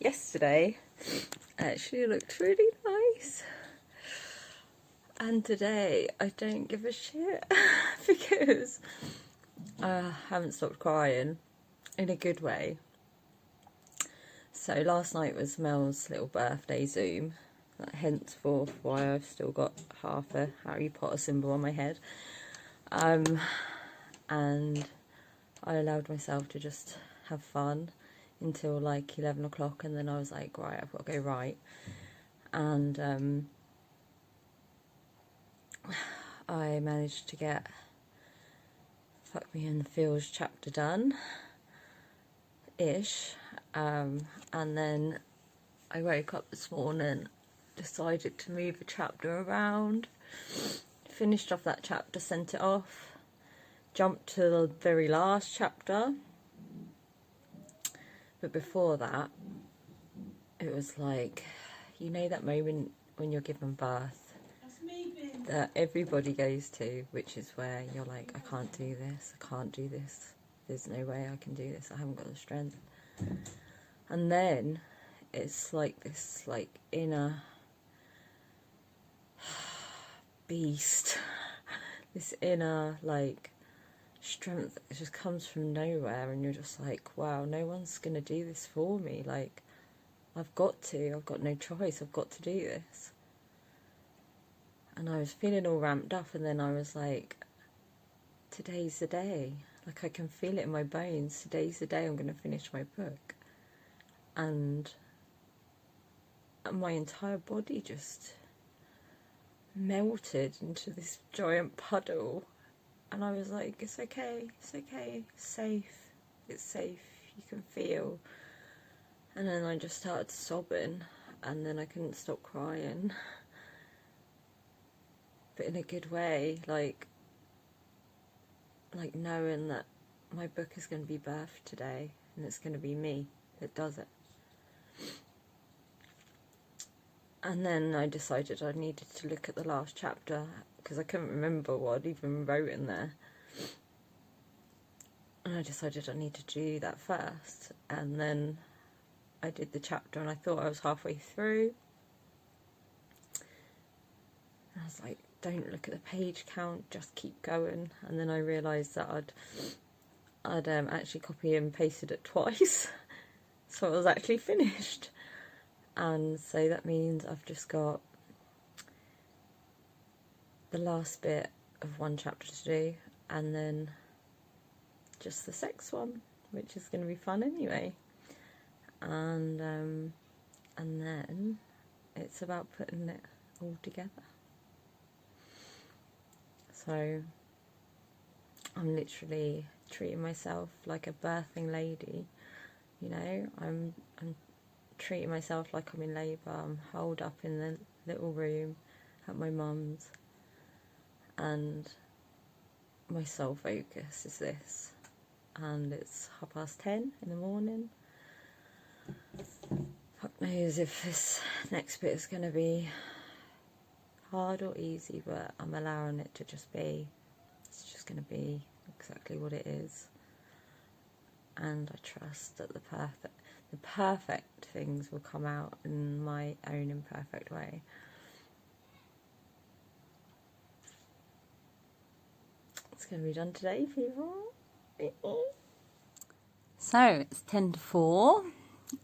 yesterday actually looked really nice. And today I don't give a shit because I haven't stopped crying in a good way. So last night was Mel's little birthday Zoom, henceforth why I've still got half a Harry Potter symbol on my head. And I allowed myself to just have fun until like 11 o'clock, and then I was like, right, I've got to go write. And I managed to get Fuck Me in the Fields chapter done ish, and then I woke up this morning, decided to move a chapter around, finished off that chapter, sent it off, jumped to the very last chapter. But before that, it was like, you know that moment when you're given birth that everybody goes to, which is where you're like, I can't do this, I can't do this, there's no way I can do this, I haven't got the strength. And then it's like this like inner beast, this inner like strength that just comes from nowhere, and you're just like, wow, no one's gonna do this for me, like I've got no choice, I've got to do this. And I was feeling all ramped up, and then I was like, today's the day. Like, I can feel it in my bones. Today's the day I'm going to finish my book. And my entire body just melted into this giant puddle. And I was like, it's okay, it's okay, it's safe, you can feel. And then I just started sobbing, and then I couldn't stop crying. But in a good way, like knowing that my book is going to be birthed today, and it's going to be me that does it. And then I decided I needed to look at the last chapter, because I couldn't remember what I'd even wrote in there. And I decided I needed to do that first. And then I did the chapter, and I thought I was halfway through. And I was like, don't look at the page count, just keep going. And then I realised that I'd actually copy and pasted it twice, so it was actually finished. And so that means I've just got the last bit of one chapter to do, and then just the sex one, which is going to be fun anyway. And then it's about putting it all together. So I'm literally treating myself like a birthing lady, you know. I'm treating myself like I'm in labour. I'm holed up in the little room at my mum's, and my sole focus is this. And it's 10:30 in the morning. Fuck knows if this next bit is going to be hard or easy, but I'm allowing it to just be. It's just going to be exactly what it is, and I trust that the perfect things will come out in my own imperfect way. It's going to be done today, people. So it's 3:50,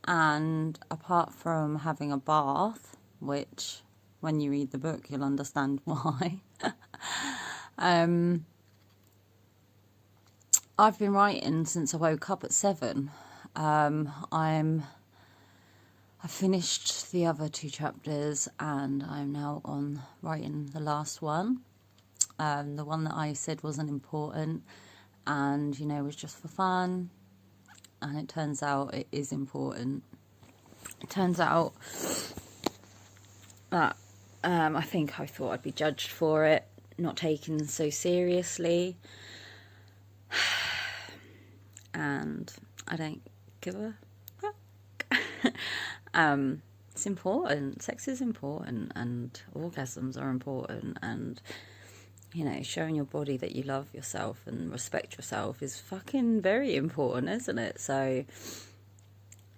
and apart from having a bath, which when you read the book you'll understand why, I've been writing since I woke up at 7. I finished the other 2 chapters, and I'm now on writing the last one. The one that I said wasn't important and, you know, was just for fun. And it turns out it is important. It turns out that I think I thought I'd be judged for it, not taken so seriously. And I don't give a fuck. It's important. Sex is important, and orgasms are important, and, you know, showing your body that you love yourself and respect yourself is fucking very important, isn't it? So,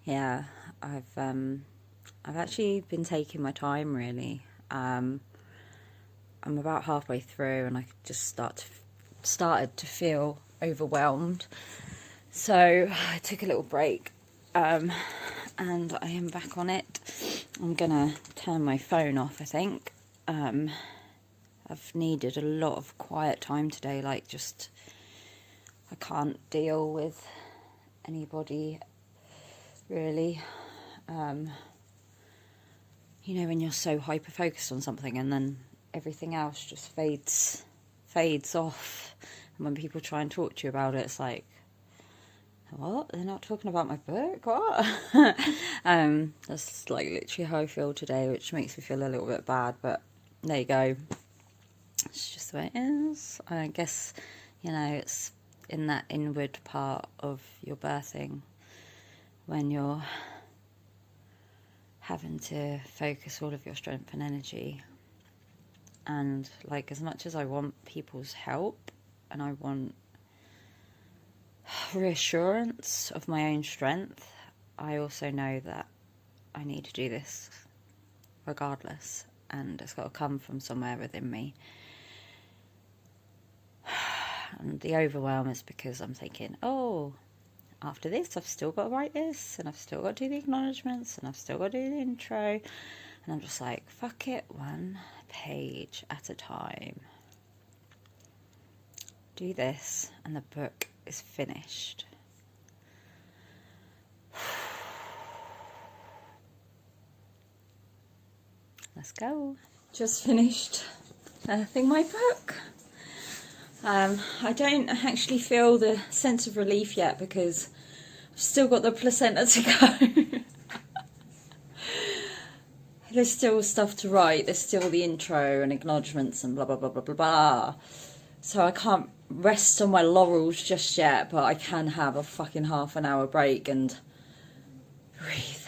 yeah, I've actually been taking my time, really. I'm about halfway through, and I just started to feel overwhelmed. So I took a little break, and I am back on it. I'm gonna turn my phone off, I think. I've needed a lot of quiet time today, like just, I can't deal with anybody, really. You know, when you're so hyper-focused on something and then everything else just fades off. And when people try and talk to you about it, it's like, what? They're not talking about my book? What? That's like literally how I feel today, which makes me feel a little bit bad, but there you go. It's just the way it is. I guess, you know, it's in that inward part of your birthing when you're having to focus all of your strength and energy. And like, as much as I want people's help and I want reassurance of my own strength, I also know that I need to do this regardless, and it's got to come from somewhere within me. And the overwhelm is because I'm thinking, oh, after this I've still got to write this, and I've still got to do the acknowledgements, and I've still got to do the intro, and I'm just like, fuck it, one page at a time. Do this and the book is finished. Let's go. Just finished birthing my book. I don't actually feel the sense of relief yet because I've still got the placenta to go. There's still stuff to write. There's still the intro and acknowledgements and blah, blah, blah, blah, blah, blah. So I can't rest on my laurels just yet, but I can have a fucking half an hour break and breathe.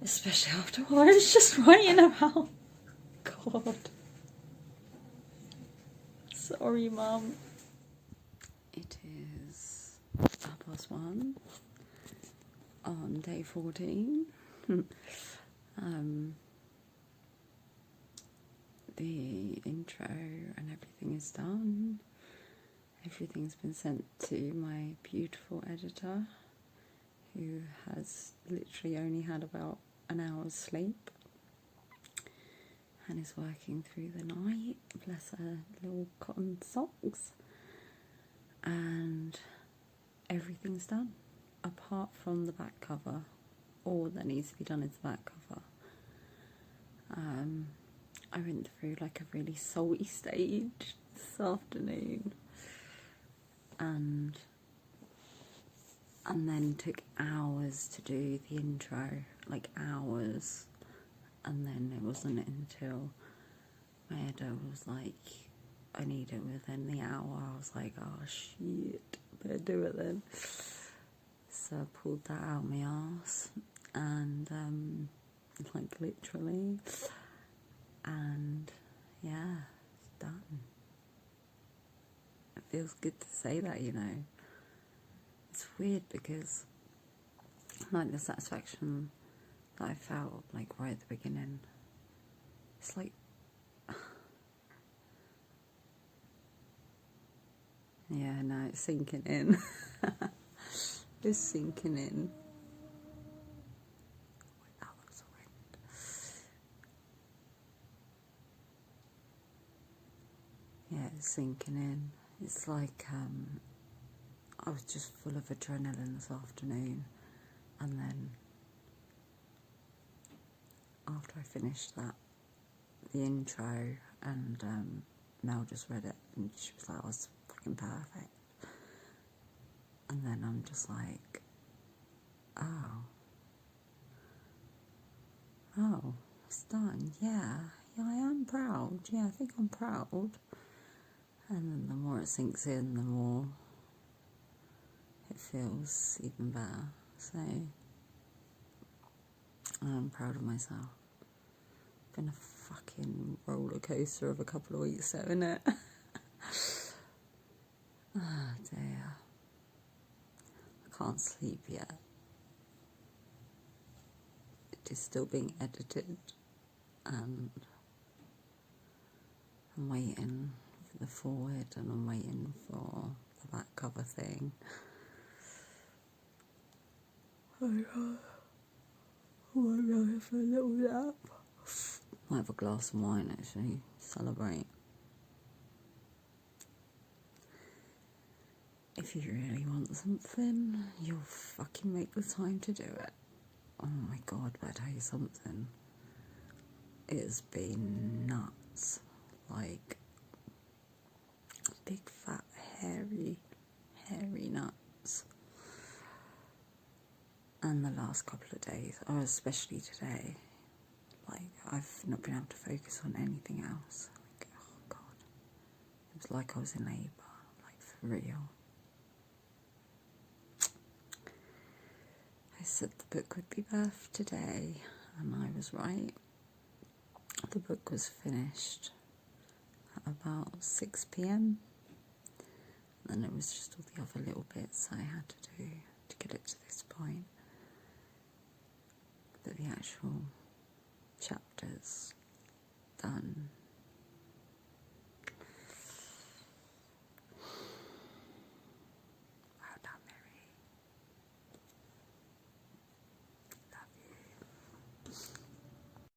Especially after what I was just writing about. God. Sorry, Mum. It is 1:30 on day 14. The intro and everything is done. Everything's been sent to my beautiful editor, who has literally only had about an hour's sleep and is working through the night. Bless her little cotton socks. And everything's done apart from the back cover. All that needs to be done is the back cover. I went through like a really salty stage this afternoon, and then took hours to do the intro, like hours. And then it wasn't until my editor was like, I need it within the hour. I was like, oh shit, better do it then. So I pulled that out my arse, and like literally, and yeah, it's done. It feels good to say that, you know. It's weird because like the satisfaction that I felt like right at the beginning, it's like, yeah, no, it's sinking in. It's sinking in. That looks horrendous. Yeah, it's sinking in. It's like, I was just full of adrenaline this afternoon, and then after I finished that, the intro, and Mel just read it, and she was like, oh, it's fucking perfect. And then I'm just like, oh, it's done. Yeah, I am proud. Yeah, I think I'm proud. And then the more it sinks in, the more it feels even better. So I'm proud of myself. Been a fucking roller coaster of a couple of weeks, though, isn't it? Oh dear. I can't sleep yet. is still being edited, and I'm waiting for the forward, and I'm waiting for the back cover thing. I'm going for a little nap. Might have a glass of wine actually, celebrate. If you really want something, you'll fucking make the time to do it. Oh my god, but I tell you something. It's been nuts. Like, big fat hairy nuts. And the last couple of days, or especially today, like, I've not been able to focus on anything else. Like, oh god. It was like I was in labour, like, for real. I said the book would be birthed today, and I was right. The book was finished at about 6 p.m. And then it was just all the other little bits I had to do to get it to this point. But the actual chapters done